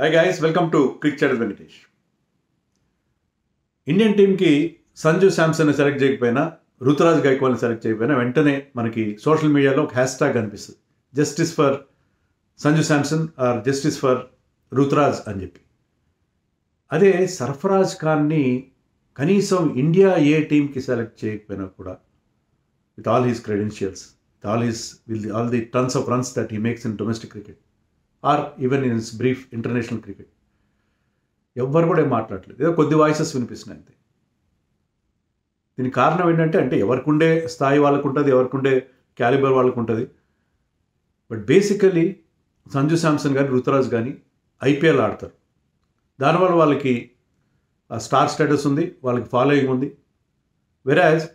Hi guys, welcome to Crick Chat Venkatesh. Indian టీంకి Sanju Samson select చేయకపోయినా, Ruturaj గైక్వాల్ని select చేయకపోయినా వెంటనే మనకి సోషల్ మీడియాలో ఒక హ్యాష్ ట్యాగ్ కనిపిస్తుంది, justice for Sanju Samson or justice for Ruturaj అని చెప్పి. అదే సర్ఫరాజ్ ఖాన్ని కనీసం ఇండియా ఏ టీంకి సెలెక్ట్ చేయకపోయినా కూడా, with all his credentials, all the tons of runs that he makes in domestic cricket or even in his brief international cricket, ఎవ్వరు కూడా ఏం మాట్లాడలేదు. ఏదో కొద్ది వాయిసెస్ వినిపిస్తున్నాయి అంతే. దీనికి కారణం ఏంటంటే, ఎవరికి ఉండే స్థాయి వాళ్ళకు ఉంటుంది, ఎవరికి ఉండే క్యాలిబర్ వాళ్ళకు ఉంటుంది. బట్ బేసికలీ సంజు శాంసన్ కానీ రుతురాజ్ కానీ ఐపీఎల్ ఆడతారు. దానివల్ల వాళ్ళకి స్టార్ స్టేటస్ ఉంది, వాళ్ళకి ఫాలోయింగ్ ఉంది. వెరాజ్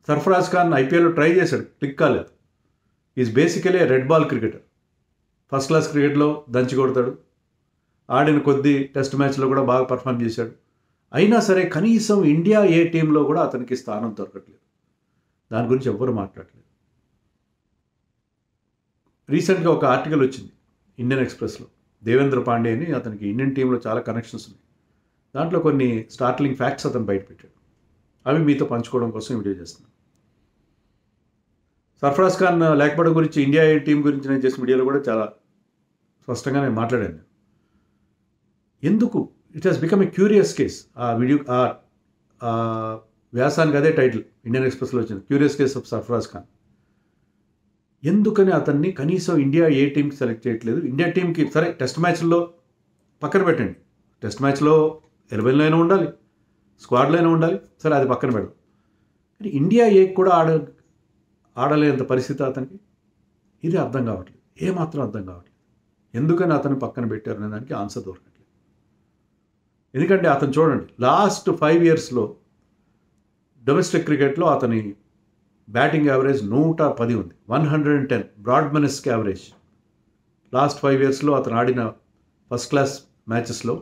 సర్ఫరాజ్ ఖాన్ ఐపీఎల్లో ట్రై చేశాడు, క్లిక్ కాలేదు. Is basically red ball cricketer. First class క్రికెట్లో దంచి కొడతాడు, ఆడిన కొద్ది టెస్ట్ మ్యాచ్లో కూడా బాగా పర్ఫామ్ చేశాడు. అయినా సరే కనీసం ఇండియా ఏ టీంలో కూడా అతనికి స్థానం దొరకట్లేదు. దాని గురించి ఎవ్వరు మాట్లాడలేదు. రీసెంట్గా ఒక ఆర్టికల్ వచ్చింది ఇండియన్ ఎక్స్ప్రెస్లో, దేవేంద్ర పాండే అని, అతనికి ఇండియన్ టీంలో చాలా కనెక్షన్స్ ఉన్నాయి. దాంట్లో కొన్ని స్టార్ట్లింగ్ ఫ్యాక్ట్స్ అతను బయటపెట్టాడు. అవి మీతో పంచుకోవడం కోసం వీడియో చేస్తున్నాను. సర్ఫరాజ్ ఖాన్ లేకపోవడం గురించి, ఇండియా ఏ టీం గురించి నేను చేసిన వీడియోలో కూడా చాలా స్పష్టంగా నేను మాట్లాడాను. ఎందుకు it has become a curious case. ఆ వీడియో, ఆ వ్యాసానికి అదే టైటిల్ ఇండియన్ ఎక్స్ప్రెస్లో వచ్చింది, curious case of Sarfaraz Khan. ఎందుకని అతన్ని కనీసం ఇండియా ఏ టీంకి సెలెక్ట్ చేయట్లేదు? ఇండియా టీంకి సరే టెస్ట్ మ్యాచ్లో పక్కన పెట్టండి, టెస్ట్ మ్యాచ్లో 11లో అయినా ఉండాలి, స్క్వాడ్లో అయినా ఉండాలి, సరే అది పక్కన పెడదాం. కానీ ఇండియా ఏ కూడా ఆడలేంత పరిస్థితి అతనికి. ఇది అర్థం కావట్లేదు, ఏమాత్రం అర్థం కావట్లేదు. ఎందుకని అతను పక్కన పెట్టారు అనే దానికి ఆన్సర్ దొరకట్లేదు. ఎందుకంటే అతను చూడండి, లాస్ట్ 5 yearsలో డొమెస్టిక్ క్రికెట్లో అతని బ్యాటింగ్ యావరేజ్ 110 ఉంది, 110 బ్రాడ్మనెస్క్ యావరేజ్. లాస్ట్ 5 yearsలో అతను ఆడిన ఫస్ట్ క్లాస్ మ్యాచెస్లో,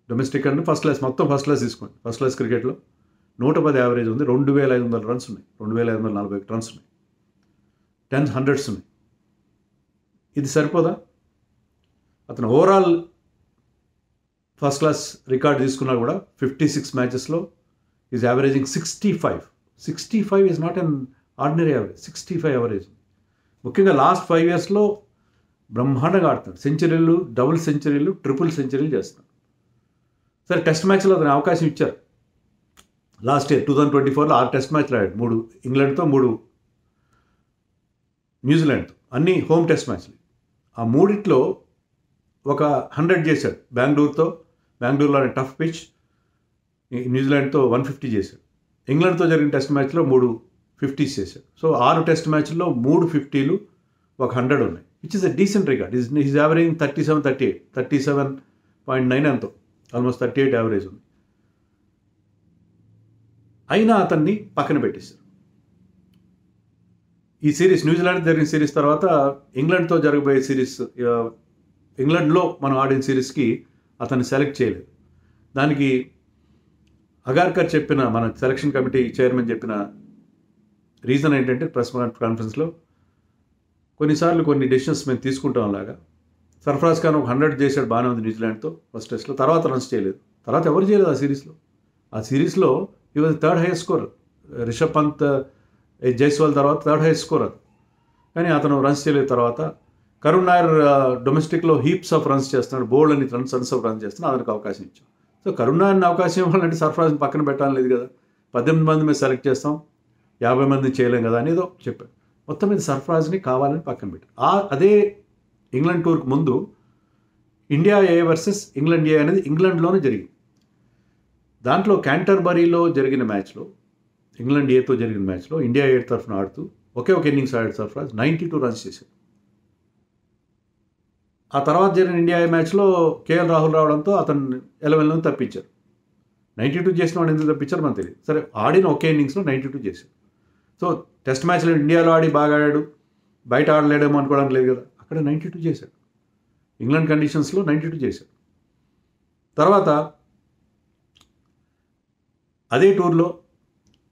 డొమెస్టిక్ అంటే ఫస్ట్ క్లాస్, మొత్తం ఫస్ట్ క్లాస్ తీసుకోండి, ఫస్ట్ క్లాస్ క్రికెట్లో 110 యావరేజ్ ఉంది, 2500 రన్స్ ఉన్నాయి, 2541 రన్స్ ఉన్నాయి, 10 hundreds ఉన్నాయి. ఇది సరిపోదా? అతను ఓవరాల్ ఫస్ట్ క్లాస్ రికార్డ్ తీసుకున్నా కూడా 56 మ్యాచెస్లో is averaging 65 is not an ordinary average. 65 average. ముఖ్యంగా లాస్ట్ 5 yearsలో బ్రహ్మాండంగా ఆడుతున్నాడు. సెంచరీలు, డబుల్ సెంచరీలు, ట్రిపుల్ సెంచరీలు చేస్తున్నాడు. సరే టెస్ట్ మ్యాచ్లో అతను అవకాశం ఇచ్చారు. లాస్ట్ ఇయర్ 2024లో 6 టెస్ట్ మ్యాచ్లు ఆడాడు, 3 ఇంగ్లాండ్తో, 3 న్యూజిలాండ్తో, అన్ని హోమ్ టెస్ట్ మ్యాచ్లు. ఆ మూడిట్లో ఒక 100 చేశాడు. బెంగళూరులో టఫ్ పిచ్, న్యూజిలాండ్తో 150 చేశాడు. ఇంగ్లాండ్తో జరిగిన టెస్ట్ మ్యాచ్లో 3 50s చేశాడు. సో 6 టెస్ట్ మ్యాచ్ల్లో 3 50లు, ఒక 100 ఉన్నాయి, which is a decent record. Is averaging 37.9 ఎంతో, ఆల్మోస్ట్ 38 యావరేజ్ ఉంది. అయినా అతన్ని పక్కన పెట్టేశారు. ఈ సిరీస్, న్యూజిలాండ్ జరిగిన సిరీస్ తర్వాత ఇంగ్లాండ్తో జరగబోయే సిరీస్, ఇంగ్లాండ్లో మనం ఆడిన సిరీస్కి అతన్ని సెలెక్ట్ చేయలేదు. దానికి అగార్కర్ చెప్పిన, మన సెలక్షన్ కమిటీ చైర్మన్ చెప్పిన రీజన్ ఏంటంటే, ప్రెస్ కాన్ఫరెన్స్లో కొన్నిసార్లు కొన్ని డెసిషన్స్ మేము తీసుకుంటాం. అలాగా సర్ఫరాజ్ ఖాన్ ఒక 100 చేశాడు, బాగానే ఉంది న్యూజిలాండ్తో ఫస్ట్ టెస్ట్లో, తర్వాత రన్స్ చేయలేదు. తర్వాత ఎవరు చేయలేదు ఆ సిరీస్లో. ఈ was third highest score. Rishabh Pant, Jaiswal తర్వాత థర్డ్ హైయెస్ట్ స్కోర్ అది. కానీ అతను రన్స్ చేయలేదు. తర్వాత కరుణ్ నాయర్ డొమెస్టిక్లో హీప్స్ ఆఫ్ రన్స్ చేస్తున్నాడు, బోల్డ్ అని రన్స్ ఆఫ్ రన్స్ చేస్తున్నాడు, అతనికి అవకాశం ఇచ్చాం. సో కరుణ్ నాయర్ని అవకాశం ఇవ్వాలంటే సర్ఫరాజ్ని పక్కన పెట్టాలని లేదు కదా. 18 మంది మీద సెలెక్ట్ చేస్తాం, 50 మందిని చేయలేం కదా అనేదో చెప్పాడు. మొత్తం మీద సర్ఫరాజ్ని కావాలని పక్కన పెట్టారు. అదే ఇంగ్లాండ్ టూర్కి ముందు ఇండియా ఏ వర్సెస్ ఇంగ్లాండ్ ఏ అనేది ఇంగ్లాండ్లోనే జరిగింది. దాంట్లో క్యాంటర్బరీలో జరిగిన మ్యాచ్లో, ఇంగ్లాండ్ ఏతో జరిగిన మ్యాచ్లో ఇండియా ఏ తరఫున ఆడుతూ ఒకే ఒక ఇన్నింగ్స్ ఆడాడు సర్ఫరాజ్, 92 రన్స్ చేశాడు. ఆ తర్వాత జరిగిన ఇండియా ఏ మ్యాచ్లో కేఎల్ రాహుల్ రావడంతో అతను 11 తప్పించారు. 92 చేసిన వాడు ఎందుకు తప్పించారు మనకు తెలియదు. సరే ఆడిన ఒకే ఇన్నింగ్స్లో 92 చేశాడు. సో టెస్ట్ మ్యాచ్లో ఇండియాలో ఆడి బాగా ఆడాడు, బయట ఆడలేడేమో అనుకోవడానికి లేదు కదా. అక్కడ 92 చేశాడు, ఇంగ్లాండ్ కండిషన్స్లో 92 చేశాడు. తర్వాత అదే టూర్లో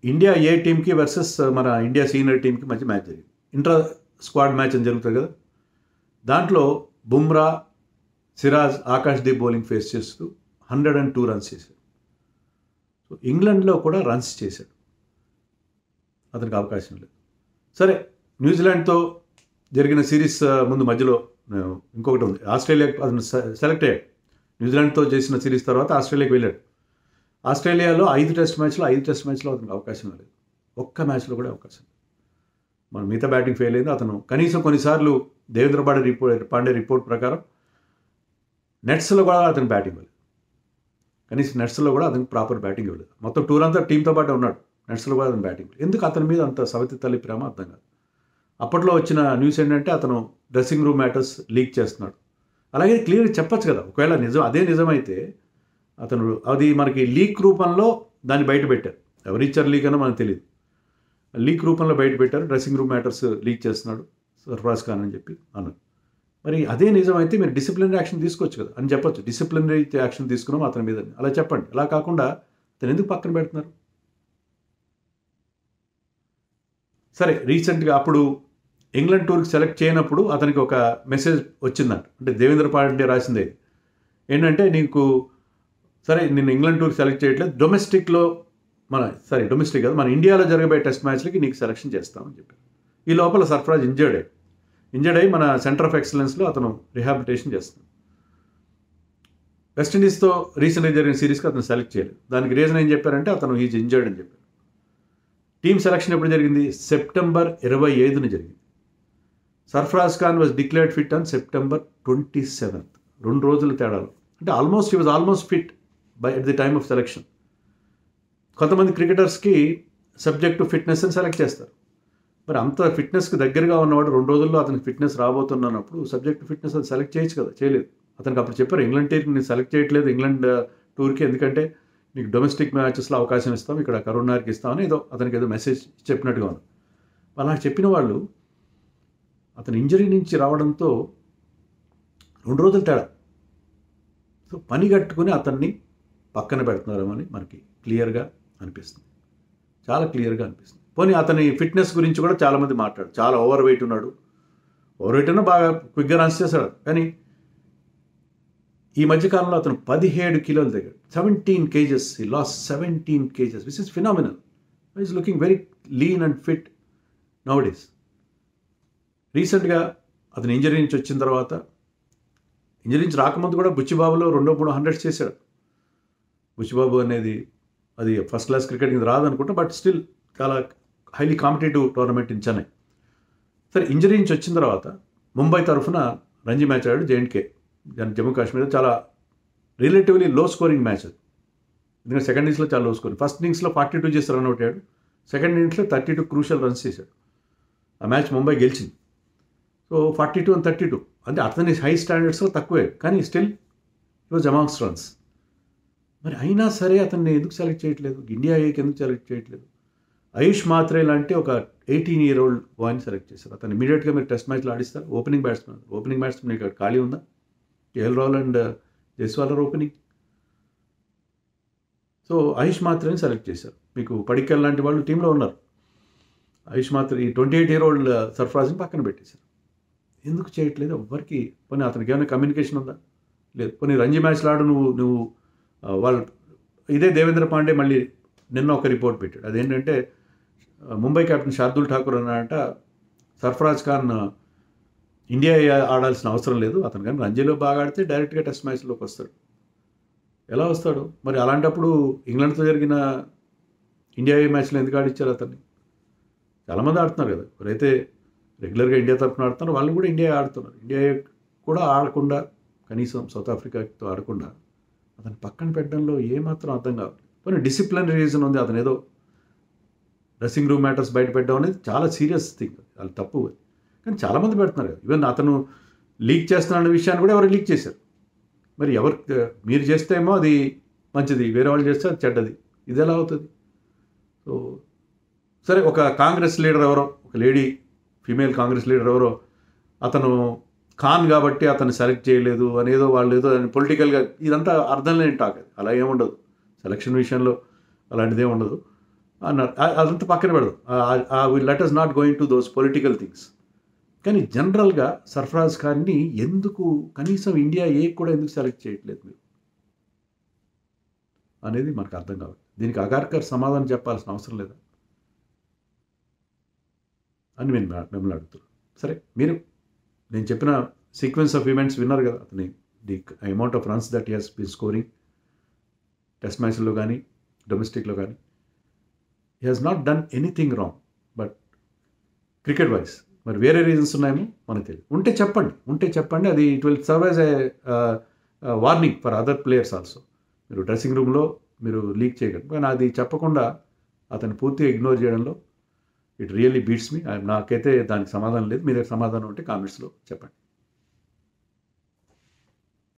ఇండియా ఏ టీంకి వర్సెస్ మన ఇండియా సీనియర్ టీంకి మధ్య మ్యాచ్ జరిగింది. ఇంట్రా స్క్వాడ్ మ్యాచ్ అని జరుగుతుంది కదా. దాంట్లో బుమ్రా, సిరాజ్, ఆకాష్దీప్ బౌలింగ్ ఫేస్ చేస్తూ 102 రన్స్ చేశాడు. సో ఇంగ్లాండ్లో కూడా రన్స్ చేశాడు, అతనికి అవకాశం లేదు. సరే, న్యూజిలాండ్తో జరిగిన సిరీస్ ముందు మధ్యలో ఇంకొకటి ఉంది, ఆస్ట్రేలియాకి అతను సెలెక్ట్ అయ్యాడు. న్యూజిలాండ్తో చేసిన సిరీస్ తర్వాత ఆస్ట్రేలియాకి వెళ్ళాడు. ఆస్ట్రేలియాలో 5 టెస్ట్ మ్యాచ్లో అతనికి అవకాశం లేదు, ఒక్క మ్యాచ్లో కూడా అవకాశం లేదు. మన మిగతా బ్యాటింగ్ ఫెయిల్ అయింది. అతను కనీసం కొన్నిసార్లు దేవేంద్ర పాండే రిపోర్ట్ ప్రకారం నెట్స్లో కూడా అతను బ్యాటింగ్ ఇవ్వలేదు, కనీసం నెట్స్లో కూడా అతనికి ప్రాపర్ బ్యాటింగ్ ఇవ్వలేదు. మొత్తం టూర్ అంతా టీంతో పాటు ఉన్నాడు, నెట్స్లో కూడా అతను బ్యాటింగ్. ఎందుకు అతని మీద అంత సవతి తల్లి ప్రేమ అర్థం కాదు. అప్పట్లో వచ్చిన న్యూస్ ఏంటంటే అతను డ్రెస్సింగ్ రూమ్ మ్యాటర్స్ లీక్ చేస్తున్నాడు. అలాగే క్లియర్గా చెప్పచ్చు కదా, ఒకవేళ అదే నిజమైతే అతను అది మనకి లీక్ రూపంలో దాన్ని బయట పెట్టారు. ఎవరిచ్చారు లీక్ అన్నా మనకు తెలియదు, లీక్ రూపంలో బయట పెట్టారు, డ్రెస్సింగ్ రూమ్ మ్యాటర్స్ లీక్ చేస్తున్నాడు సర్ఫరాజ్ ఖాన్ అని చెప్పి అన్నారు. మరి అదే నిజమైతే మీరు డిసిప్లినరీ యాక్షన్ తీసుకోవచ్చు కదా అని చెప్పొచ్చు. డిసిప్లినరీ యాక్షన్ తీసుకున్నాం అతని మీద అలా చెప్పండి. అలా కాకుండా అతను ఎందుకు పక్కన పెడుతున్నారు? సరే, రీసెంట్గా అప్పుడు ఇంగ్లాండ్ టూర్కి సెలెక్ట్ చేయనప్పుడు అతనికి ఒక మెసేజ్ వచ్చిందంట, అంటే దేవేంద్ర పాండే రాసిందే ఏంటంటే, నీకు సరే నిన్ను ఇంగ్లాండ్ టూర్కి సెలెక్ట్ చేయట్లేదు, డొమెస్టిక్లో డొమెస్టిక్ కాదు, మన ఇండియాలో జరగబోయే టెస్ట్ మ్యాచ్లకి నీకు సెలెక్షన్ చేస్తామని చెప్పారు. ఈ లోపల సర్ఫరాజ్ ఇంజర్డ్ అయ్యి మన సెంటర్ ఆఫ్ ఎక్సలెన్స్లో అతను రిహాబిలిటేషన్ చేస్తున్నాడు. వెస్టిండీస్తో రీసెంట్గా జరిగిన సిరీస్కి అతను సెలెక్ట్ చేయలేదు. దానికి రీజన్ ఏం చెప్పారంటే అతను ఈజ్ ఇంజర్డ్ అని చెప్పారు. టీమ్ సెలక్షన్ ఎప్పుడు జరిగింది? సెప్టెంబర్ 25న జరిగింది. Sarfaraz Khan was declared fit on September 27th, 2 రోజుల తేడాలో. అంటే he was almost fit at the time of selection. కొంతమంది క్రికెటర్స్కి సబ్జెక్ట్ టు ఫిట్నెస్ అని సెలెక్ట్ చేస్తారు. మరి అంత ఫిట్నెస్కి దగ్గరగా ఉన్నవాడు 2 రోజుల్లో అతనికి ఫిట్నెస్ రాబోతున్నప్పుడు సబ్జెక్ట్ ఫిట్నెస్ అది సెలెక్ట్ చేయొచ్చు కదా, చేయలేదు. అతనికి అప్పుడు చెప్పారు, ఇంగ్లాండ్ టీంకి నేను సెలెక్ట్ చేయట్లేదు ఇంగ్లాండ్ టూర్కి, ఎందుకంటే నీకు డొమెస్టిక్ మ్యాచెస్లో అవకాశం ఇస్తాం, ఇక్కడ కరుణ్ నాయర్కి ఇస్తామని అతనికి ఏదో మెసేజ్ చెప్పినట్టుగా ఉంది. అలా చెప్పిన వాళ్ళు అతను ఇంజరీ నుంచి రావడంతో 2 రోజులు తేడా, సో పని కట్టుకుని అతన్ని పక్కన పెడుతున్నారని మనకి క్లియర్గా అనిపిస్తుంది, చాలా క్లియర్గా అనిపిస్తుంది. పోనీ అతని ఫిట్నెస్ గురించి కూడా చాలామంది మాట్లాడు, చాలా ఓవర్ వెయిట్ ఉన్నాడు, ఓవర్ వెయిట్ అన్నా బాగా క్విక్గా రన్స్ చేశాడు. కానీ ఈ మధ్యకాలంలో అతను 17 కిలోలు దిగాడు, 17 kgs, he lost 17 kgs, which is phenomenal. He is looking very lean and fit nowadays. రీసెంట్గా అతను ఇంజరీ నుంచి వచ్చిన తర్వాత, ఇంజరీ నుంచి రాకముందు కూడా బుచ్చిబాబులో 2-3 హండ్రెడ్స్ చేశాడు. బుచ్చిబాబు అనేది అది ఫస్ట్ క్లాస్ క్రికెట్ ఇది రాదనుకుంటా, బట్ స్టిల్ చాలా highly competitive tournament in Chennai. సరే, ఇంజరీ నుంచి వచ్చిన తర్వాత ముంబై తరఫున రంజీ మ్యాచ్ ఆడాడు జేఎండ్కే, జమ్మూ కాశ్మీర్. చాలా రిలేటివ్లీ లో స్కోరింగ్ మ్యాచ్ అది, ఎందుకంటే సెకండ్ ఇన్నింగ్స్లో చాలా లో స్కోరింగ్. ఫస్ట్ ఇన్నింగ్స్లో 42 చేసి రన్అట్ అయ్యాడు, సెకండ్ ఇన్నింగ్స్లో 32 క్రూషియల్ రన్స్ చేశాడు. ఆ మ్యాచ్ ముంబై గెలిచింది. సో 42 and 32 అంటే అతని హై స్టాండర్డ్స్లో తక్కువే, కానీ still it was amongst runs. మరి అయినా సరే అతన్ని ఎందుకు సెలెక్ట్ చేయట్లేదు, ఇండియా ఏకి ఎందుకు సెలెక్ట్ చేయట్లేదు? ఆయుష్ మాత్రే లాంటి ఒక 18-year-old బాయ్ని సెలెక్ట్ చేశారు. అతను ఇమీడియట్గా మీరు టెస్ట్ మ్యాచ్లో ఆడిస్తారు. ఓపెనింగ్ బ్యాట్స్మెన్ ఇక్కడ ఖాళీ ఉందా? KL Rahul and Jaiswal opening. So Ayush మాత్రని సెలెక్ట్ చేశారు. మీకు పడిక్కల్ లాంటి వాళ్ళు టీంలో ఉన్నారు. ఆయుష్ మాత్ర ఈ 28-year-old సర్ఫరాజ్ని పక్కన పెట్టేశారు. ఎందుకు చేయట్లేదు ఎవ్వరికి? పోనీ అతనికి ఏమైనా కమ్యూనికేషన్ ఉందా? లేదు. పోనీ రంజీ మ్యాచ్లో ఆడు నువ్వు వాళ్ళు ఇదే దేవేంద్ర పాండే మళ్ళీ నిన్న ఒక రిపోర్ట్ పెట్టాడు. అదేంటంటే ముంబై కెప్టెన్ శార్దుల్ ఠాకూర్ అన్నాడంట, సర్ఫరాజ్ ఖాన్ ఇండియా ఆడాల్సిన అవసరం లేదు, అతను కానీ రంజీలో బాగా ఆడితే డైరెక్ట్గా టెస్ట్ మ్యాచ్లోకి వస్తాడు. ఎలా వస్తాడు? మరి అలాంటప్పుడు ఇంగ్లాండ్తో జరిగిన ఇండియా మ్యాచ్లో ఎందుకు ఆడిచ్చారు అతన్ని? చాలామంది ఆడుతున్నారు కదా, ఎవరైతే రెగ్యులర్గా ఇండియా తరఫున ఆడుతున్నారు వాళ్ళు కూడా ఇండియా ఆడుతున్నారు. ఇండియా కూడా ఆడకుండా, కనీసం సౌత్ ఆఫ్రికాతో ఆడకుండా అతను పక్కన పెట్టడంలో ఏమాత్రం అర్థం కావాలి. కానీ డిసిప్లినరీ రీజన్ ఉంది, అతను ఏదో డ్రెస్సింగ్ రూమ్ మ్యాటర్స్ బయట పెట్టడం అనేది చాలా సీరియస్ థింగ్, అది తప్పు. కానీ చాలామంది పెడుతున్నారు కదా, ఈవెన్ అతను లీక్ చేస్తున్న విషయాన్ని కూడా ఎవరు లీక్ చేశారు. మరి మీరు చేస్తే ఏమో అది మంచిది, వేరే వాళ్ళు చేస్తే అది చెడ్డది, ఇది ఎలా అవుతుంది? సో సరే, ఒక కాంగ్రెస్ లీడర్ ఎవరో, ఒక లేడీ ఫీమేల్ కాంగ్రెస్ లీడర్ ఎవరో, అతను ఖాన్ కాబట్టి అతను సెలెక్ట్ చేయలేదు అనేదో వాళ్ళు ఏదో పొలిటికల్గా, ఇదంతా అర్థం లేని టాక్. అది అలా ఏముండదు, సెలక్షన్ విషయంలో అలాంటిదే ఉండదు అన్నారు. అదంతా పక్కన పెడదు. Will let us not going to those political things. కానీ జనరల్గా సర్ఫరాజ్ ఖాన్ని ఎందుకు కనీసం ఇండియా ఏ కూడా ఎందుకు సెలెక్ట్ చేయట్లేదు మీరు అనేది మనకు అర్థం కావాలి. దీనికి అగార్కర్ సమాధానం చెప్పాల్సిన అవసరం లేదా అని నేను మిమ్మల్ని అడుగుతున్నాను. సరే, మీరు నేను చెప్పిన సీక్వెన్స్ ఆఫ్ ఈవెంట్స్ విన్నారు కదా. అతని the amount of runs that he has been scoring test మ్యాచ్లో కానీ డొమెస్టిక్లో కానీ, he has not done anything wrong. But cricket wise మరి వేరే రీజన్స్ ఉన్నాయేమో మనకు తెలియదు. ఉంటే చెప్పండి. అది it will serve as a warning for other players also. మీరు డ్రెస్సింగ్ రూమ్లో మీరు లీక్ చేయగలరు, కానీ అది చెప్పకుండా అతను పూర్తిగా ఇగ్నోర్ చేయడంలో ఇట్ రియల్లీ బీట్స్ మీ. నాకైతే దానికి సమాధానం లేదు. మీ దగ్గర సమాధానం ఉంటే కామెంట్స్లో చెప్పండి.